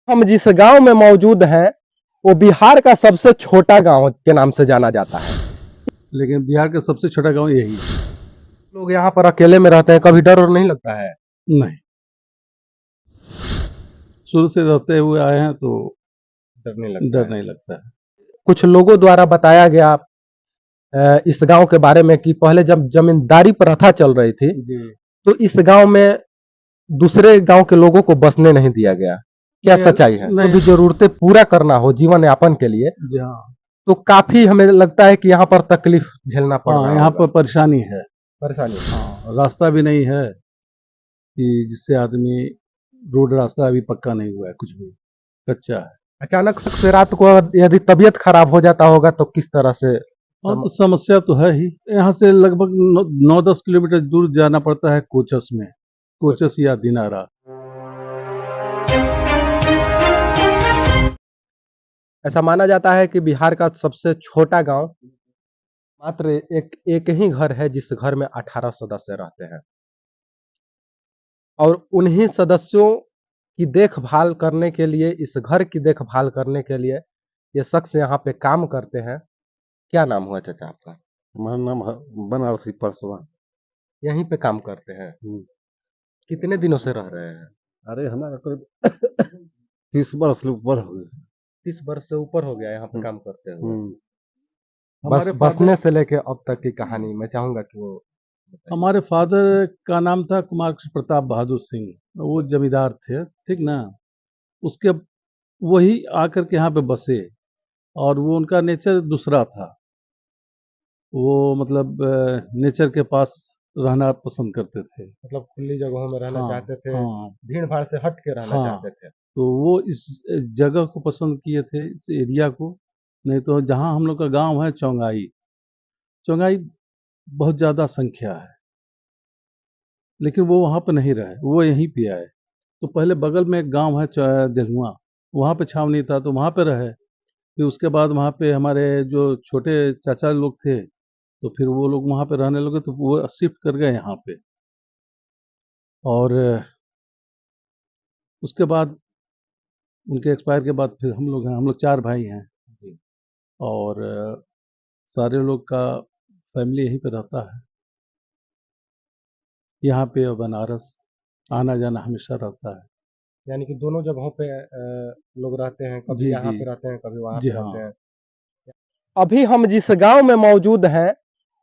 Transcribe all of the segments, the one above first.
हम जिस गांव में मौजूद हैं वो बिहार का सबसे छोटा गांव के नाम से जाना जाता है। लेकिन बिहार का सबसे छोटा गांव यही है। लोग यहाँ पर अकेले में रहते हैं, कभी डर और नहीं लगता है? नहीं, शुरू से रहते हुए आए हैं तो डर नहीं लगता डर नहीं लगता है। कुछ लोगों द्वारा बताया गया इस गांव के बारे में कि पहले जब जमींदारी प्रथा चल रही थी तो इस गांव में दूसरे गांव के लोगों को बसने नहीं दिया गया। क्या सच्चाई है? नहीं। जो भी जरूरतें पूरा करना हो जीवन यापन के लिए तो काफी हमें लगता है कि यहाँ पर तकलीफ झेलना पड़ रहा है। यहाँ पर परेशानी है, परेशानी रास्ता भी नहीं है कि जिससे आदमी, रोड रास्ता अभी पक्का नहीं हुआ है, कुछ भी कच्चा है। अचानक से रात को यदि तबीयत खराब हो जाता होगा तो किस तरह से? और तो समस्या तो है ही। यहाँ से लगभग 9-10 किलोमीटर दूर जाना पड़ता है कोचस में, कोचस या दिनारा। ऐसा माना जाता है कि बिहार का सबसे छोटा गांव मात्र एक ही घर है जिस घर में 18 सदस्य रहते हैं और उन्हीं सदस्यों की देखभाल करने के लिए, इस घर की देखभाल करने के लिए ये शख्स यहाँ पे काम करते हैं। क्या नाम हुआ चाचा आपका? हमारा नाम बनारसी परसवान। यहीं पे काम करते हैं? कितने दिनों से रह रहे हैं? अरे हमारा करीब 30 वर्ष से ऊपर हो गया। 30 वर्ष से ऊपर हो गया यहाँ पे काम करते हुए। हमारे बसने से लेके अब तक की कहानी मैं चाहूंगा कि वो बताइए। हमारे फादर का नाम था कुमार कृष्ण प्रताप बहादुर सिंह, वो जमींदार थे, ठीक ना। उसके वही आकर के यहाँ पे बसे और वो उनका नेचर दूसरा था। वो मतलब नेचर के पास रहना पसंद करते थे, मतलब खुली जगहों में रहना चाहते थे, हाँ, भीड़ भाड़ से हट के रहना चाहते थे। तो वो इस जगह को पसंद किए थे, इस एरिया को। नहीं तो जहाँ हम लोग का गांव है चौंगाई, चौंगाई बहुत ज़्यादा संख्या है, लेकिन वो वहाँ पर नहीं रहे, वो यहीं पे आए। तो पहले बगल में एक गांव है देलुआ, वहाँ पे छावनी था तो वहाँ पे रहे। फिर उसके बाद वहाँ पे हमारे जो छोटे चाचा लोग थे तो फिर वो लोग वहाँ पे रहने लगे तो वो शिफ्ट कर गए यहाँ पे। और उसके बाद उनके एक्सपायर के बाद फिर हम लोग हैं, हम लोग 4 भाई हैं और सारे लोग का फैमिली यहीं पे रहता है। यहाँ पे बनारस आना जाना हमेशा रहता है। यानी कि दोनों जगहों पे लोग रहते हैं, कभी यहाँ पे रहते हैं, कभी वहाँ पे रहते हैं। अभी हम जिस गांव में मौजूद हैं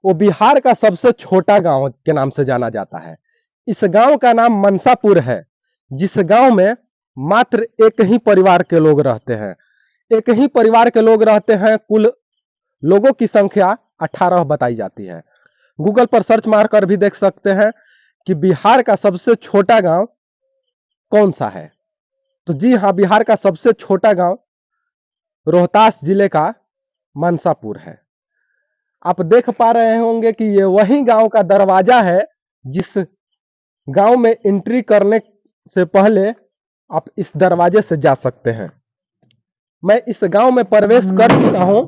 वो बिहार का सबसे छोटा गांव के नाम से जाना जाता है। इस गांव का नाम मनसापुर है, जिस गांव में मात्र एक ही परिवार के लोग रहते हैं। एक ही परिवार के लोग रहते हैं, कुल लोगों की संख्या 18 बताई जाती है। गूगल पर सर्च मारकर भी देख सकते हैं कि बिहार का सबसे छोटा गांव कौन सा है। तो जी हाँ, बिहार का सबसे छोटा गांव रोहतास जिले का मनसापुर है। आप देख पा रहे होंगे कि ये वही गांव का दरवाजा है जिस गांव में एंट्री करने से पहले आप इस दरवाजे से जा सकते हैं। मैं इस गांव में प्रवेश कर चुका हूं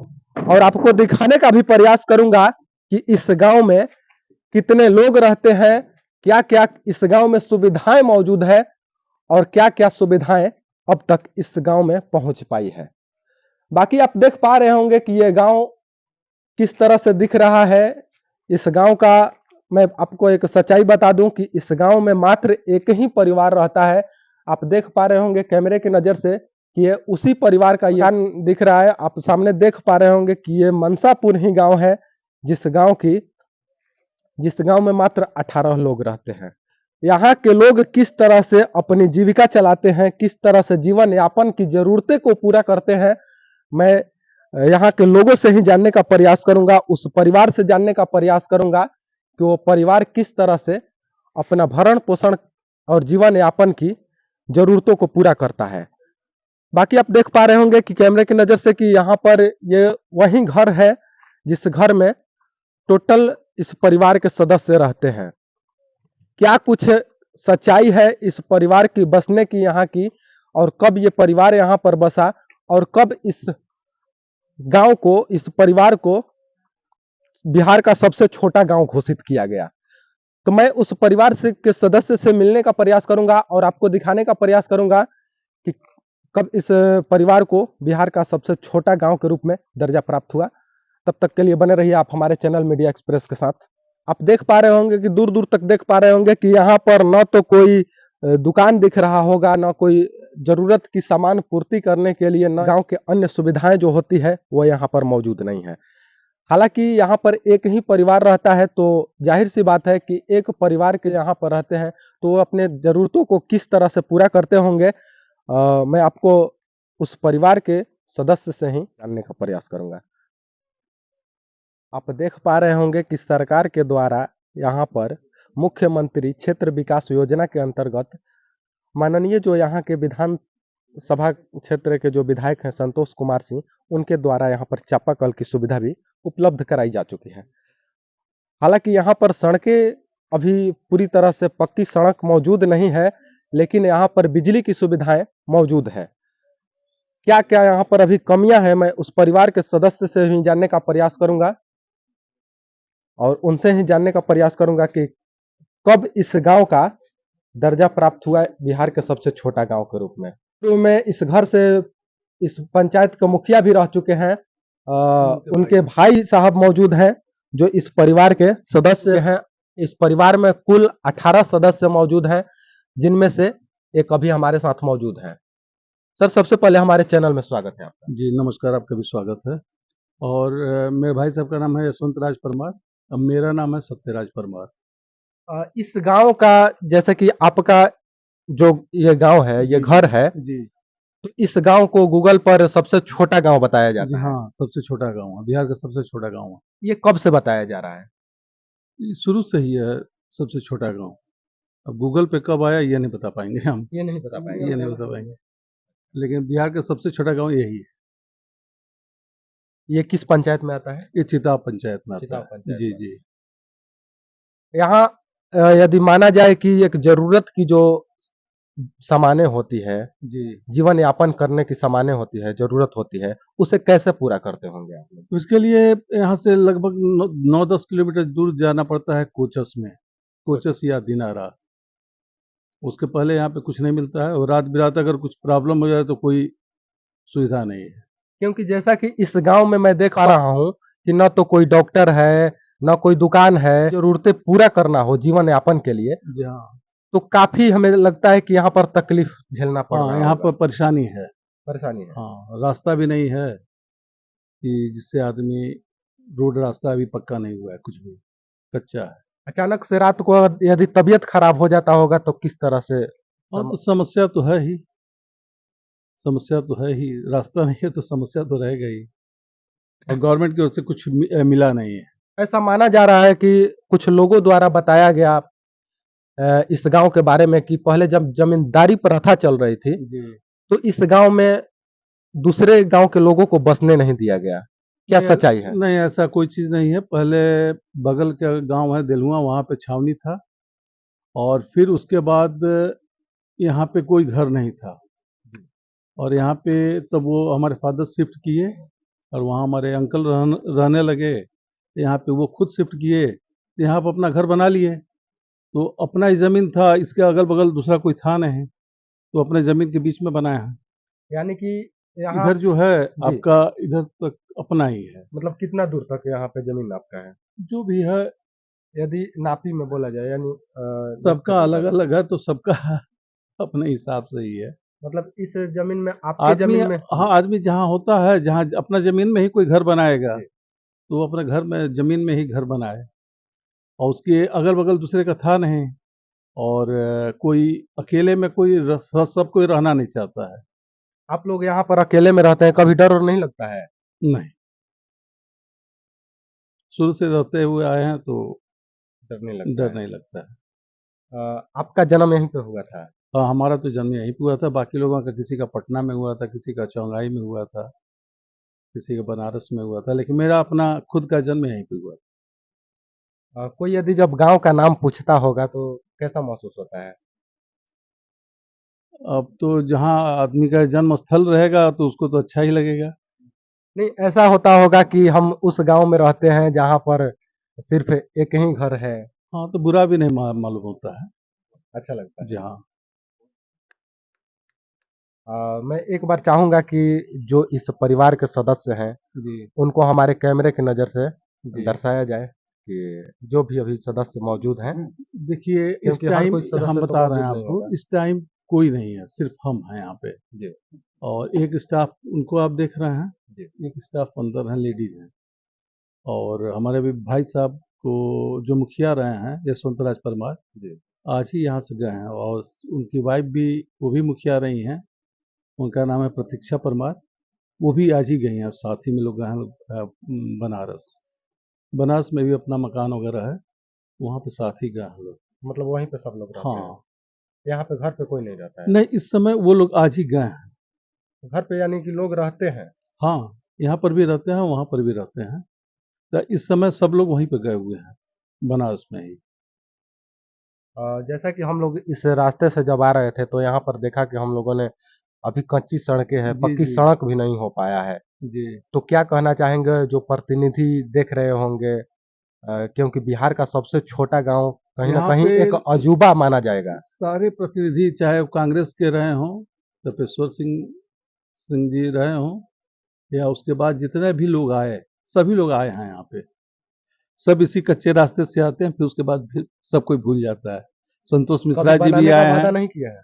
और आपको दिखाने का भी प्रयास करूंगा कि इस गांव में कितने लोग रहते हैं, क्या क्या इस गांव में सुविधाएं मौजूद है और क्या क्या सुविधाएं अब तक इस गांव में पहुंच पाई है। बाकी आप देख पा रहे होंगे कि यह गांव किस तरह से दिख रहा है। इस गांव का मैं आपको एक सच्चाई बता दूं कि इस गांव में मात्र एक ही परिवार रहता है। आप देख पा रहे होंगे कैमरे की नजर से कि ये उसी परिवार का यान दिख रहा है। आप सामने देख पा रहे होंगे कि ये मनसापुर ही गांव है, जिस गांव में मात्र 18 लोग रहते हैं। यहाँ के लोग किस तरह से अपनी जीविका चलाते हैं, किस तरह से जीवन यापन की जरूरतें को पूरा करते हैं, मैं यहाँ के लोगों से ही जानने का प्रयास करूंगा, उस परिवार से जानने का प्रयास करूंगा कि वो परिवार किस तरह से अपना भरण पोषण और जीवन यापन की जरूरतों को पूरा करता है। बाकी आप देख पा रहे होंगे कि कैमरे की नजर से कि यहाँ पर ये वही घर है जिस घर में टोटल इस परिवार के सदस्य रहते हैं। क्या कुछ सच्चाई है इस परिवार की बसने की यहाँ की, और कब ये परिवार यहाँ पर बसा और कब इस गांव को, इस परिवार को बिहार का सबसे छोटा गांव घोषित किया गया। तो मैं उस परिवार से के सदस्य से मिलने का प्रयास करूंगा और आपको दिखाने का प्रयास करूंगा कि कब इस परिवार को बिहार का सबसे छोटा गांव के रूप में दर्जा प्राप्त हुआ। तब तक के लिए बने रहिए आप हमारे चैनल मीडिया एक्सप्रेस के साथ। आप देख पा रहे होंगे कि दूर दूर तक देख पा रहे होंगे कि यहाँ पर न तो कोई दुकान दिख रहा होगा, न कोई जरूरत की सामान पूर्ति करने के लिए न गांव के अन्य सुविधाएं जो होती है वो यहाँ पर मौजूद नहीं है। हालांकि यहाँ पर एक ही परिवार रहता है तो जाहिर सी बात है कि एक परिवार के यहाँ पर रहते हैं तो वो अपने जरूरतों को किस तरह से पूरा करते होंगे, मैं आपको उस परिवार के सदस्य से ही जानने का प्रयास करूंगा। आप देख पा रहे होंगे कि सरकार के द्वारा यहाँ पर मुख्यमंत्री क्षेत्र विकास योजना के अंतर्गत माननीय जो यहाँ के विधान सभा क्षेत्र के जो विधायक हैं संतोष कुमार सिंह, उनके द्वारा यहाँ पर चापाकल की सुविधा भी उपलब्ध कराई जा चुकी है। हालांकि यहाँ पर सड़कें अभी पूरी तरह से पक्की सड़क मौजूद नहीं है, लेकिन यहाँ पर बिजली की सुविधाएं मौजूद है। क्या क्या यहाँ पर अभी कमियां हैं, मैं उस परिवार के सदस्य से ही जानने का प्रयास करूंगा और उनसे ही जानने का प्रयास करूंगा कि कब इस गांव का दर्जा प्राप्त हुआ है बिहार के सबसे छोटा गांव के रूप में। तो मैं इस घर से इस पंचायत के मुखिया भी रह चुके हैं, उनके भाई साहब मौजूद हैं जो इस परिवार के सदस्य हैं। इस परिवार में कुल 18 सदस्य मौजूद हैं, जिनमें से एक अभी हमारे साथ मौजूद हैं। सर, सबसे पहले हमारे चैनल में स्वागत है आपका। जी नमस्कार, आपका भी स्वागत है। और मेरे भाई साहब का नाम है यशवंत राज परमार, अब मेरा नाम है सत्यराज परमार। इस गांव का, जैसे कि आपका जो ये गांव है, ये घर है जी, तो इस गांव को गूगल पर सबसे छोटा गांव बताया जाता है। हाँ, सबसे छोटा गांव है, बिहार का सबसे छोटा गांव है। ये कब से बताया जा रहा है? ये शुरू से ही है सबसे छोटा गांव। अब गूगल पे कब आया ये नहीं बता पाएंगे हम, ये नहीं बता पाएंगे। ये नहीं बता पाएंगे, लेकिन बिहार का सबसे छोटा गांव यही है। ये किस पंचायत में आता है? ये चिताब पंचायत में आता चिताब है। पंचायत जी में। जी। यहाँ यदि माना जाए कि एक जरूरत की जो सामानें होती है, जी, जीवन यापन करने की सामानें होती है, जरूरत होती है, उसे कैसे पूरा करते होंगे आप लोग? उसके लिए यहाँ से लगभग 9-10 किलोमीटर दूर जाना पड़ता है कोचस में, कोचस या दिनारा। उसके पहले यहाँ पे कुछ नहीं मिलता है, और रात बिरात अगर कुछ प्रॉब्लम हो जाए तो कोई सुविधा नहीं है। क्योंकि जैसा कि इस गांव में मैं देख पा रहा हूँ कि न तो कोई डॉक्टर है, न कोई दुकान है, जरूरतें पूरा करना हो जीवन यापन के लिए, जी हाँ, तो काफी हमें लगता है कि यहाँ पर तकलीफ झेलना पड़ रहा हाँ, यहाँ होगा। पर परेशानी है। परेशानी है। हाँ, रास्ता भी नहीं है कि जिससे आदमी, रोड रास्ता अभी पक्का नहीं हुआ है, कुछ भी कच्चा है। अचानक से रात को यदि तबीयत खराब हो जाता होगा तो किस तरह से हाँ, तो समस्या तो है ही, समस्या तो है ही, रास्ता नहीं है तो समस्या तो रहेगा ही, और गवर्नमेंट की ओर से कुछ मिला नहीं है। ऐसा माना जा रहा है कि कुछ लोगों द्वारा बताया गया इस गांव के बारे में कि पहले जब जमींदारी प्रथा चल रही थी जी, तो इस गांव में दूसरे गांव के लोगों को बसने नहीं दिया गया। क्या नहीं, सच्चाई है? नहीं, ऐसा कोई चीज़ नहीं है। पहले बगल का गांव है देलुआ, वहाँ पे छावनी था, और फिर उसके बाद यहाँ पे कोई घर नहीं था, और यहाँ पे तब वो हमारे फादर शिफ्ट किए, और वहाँ हमारे अंकल रहने लगे। यहाँ पे वो खुद शिफ्ट किए, तो यहाँ पे अपना घर बना लिए। तो अपना ही ज़मीन था, इसके अगल-बगल दूसरा कोई था नहीं, तो अपने ज़मीन के बीच में बनाया है। यानी कि यहाँ इधर जो है जी, आपका, इधर तक अपना ही है। मतलब कितना दूर तक यहाँ पे जमीन आपका है? जो भी है यदि नापी में बोला जाए, यानी सबका अलग-अलग है, तो सबका अपने हिसाब से ही है। मतलब इस जमीन में, आपके आदमी, जमीन में। हाँ, आदमी जहाँ होता है, जहाँ अपना ज़मीन में ही कोई घर बनाएगा, जी। तो वो अपने घर में ज़मीन में ही घर बनाए, और उसके अगल-बगल दूसरे का था नहीं, और कोई अकेले में कोई सब कोई रहना नहीं चाहता है। आप लोग यहाँ पर अकेले में रहते हैं, कभी डर और नहीं लगता है? नहीं, शुरू से रहते हुए आए हैं तो डर नहीं लगता डर है। नहीं लगता है। आपका जन्म यहीं पे हुआ था? हाँ, हमारा तो जन्म यहीं पे हुआ था, बाकी लोगों का किसी का पटना में हुआ था, किसी का चौंगाई में हुआ था, किसी का बनारस में हुआ था, लेकिन मेरा अपना खुद का जन्म यहीं पे हुआ था। कोई यदि जब गांव का नाम पूछता होगा तो कैसा महसूस होता है? अब तो जहाँ आदमी का जन्म स्थल रहेगा तो उसको तो अच्छा ही लगेगा। नहीं, ऐसा होता होगा कि हम उस गांव में रहते हैं जहां पर सिर्फ एक ही घर है। हाँ, तो बुरा भी नहीं मालूम होता है। अच्छा लगता है। जी हाँ। मैं एक बार चाहूंगा कि जो इस परिवार के सदस्य हैं जी उनको हमारे कैमरे की नज़र से जी दर्शाया जाए कि जो भी अभी सदस्य मौजूद हैं, देखिए इस क्योंकि हर टाइम कोई हम सदस्य तो बता रहे हैं मौजूद नहीं आपको, होगा। इस टाइम कोई नहीं है, सिर्फ हम हैं यहाँ पे। जी और एक स्टाफ उनको आप देख रहे हैं, जी एक स्टाफ अंदर है, लेडीज हैं। और हमारे भी भाई साहब को जो मुखिया रहे हैं यशवंत राज परमार, जी आज ही यहाँ से गए हैं। और उनकी वाइफ भी, वो भी मुखिया रही हैं, उनका नाम है प्रतीक्षा परमार, वो भी आज ही गई हैं। साथ ही में लोग गए हैं बनारस। बनारस में भी अपना मकान वगैरह है, वहाँ पे साथ ही गए हैं लोग। मतलब वहीं पे सब लोग रहते हैं, हाँ, यहाँ पे घर पे कोई नहीं रहता है। नहीं इस समय वो लोग आज ही गए हैं। घर पे यानी कि लोग रहते हैं। हाँ, यहाँ पर भी रहते हैं, वहाँ पर भी रहते हैं। तो इस समय सब लोग वहीं पे गए हुए हैं, बनारस में ही। जैसा कि हम लोग इस रास्ते से जब आ रहे थे तो यहाँ पर देखा कि हम लोगों ने अभी कच्ची सड़कें हैं, जी पक्की जी सड़क भी नहीं हो पाया है। जी। तो क्या कहना चाहेंगे जो प्रतिनिधि देख रहे होंगे, क्योंकि बिहार का सबसे छोटा गांव कहीं ना यहाँ कहीं पे एक अजूबा माना जाएगा। सारे प्रतिनिधि, चाहे वो कांग्रेस के रहे हों, तपेश्वर सिंह सिंह जी रहे हों, या उसके बाद जितने भी लोग आए, सभी लोग आए हैं यहाँ पे। सब इसी कच्चे रास्ते से आते हैं, फिर उसके बाद फिर सब कोई भूल जाता है। संतोष कभी मिश्रा जी भी बनाने का आए वादा हैं। नहीं किया है,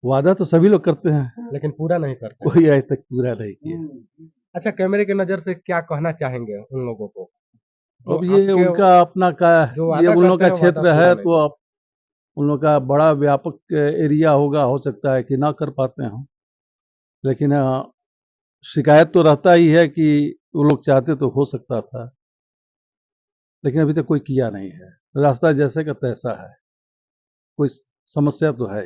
वादा तो सभी लोग करते हैं, लेकिन पूरा नहीं करते हैं। कोई आज तक पूरा नहीं किया। अच्छा, कैमरे की नज़र से क्या कहना चाहेंगे उन लोगों को जो अब ये आपके उनका अपना का, जो ये वादा उन लोगों करते का हैं वादा क्षेत्र पूरा है, नहीं तो करते। अब उन लोगों का बड़ा व्यापक एरिया होगा, हो सकता है कि ना कर पाते हों। लेकिन शिकायत तो रहता ही है कि वो लोग चाहते तो हो सकता था, लेकिन अभी तक कोई किया नहीं है। रास्ता जैसे का तैसा है, कोई समस्या तो है।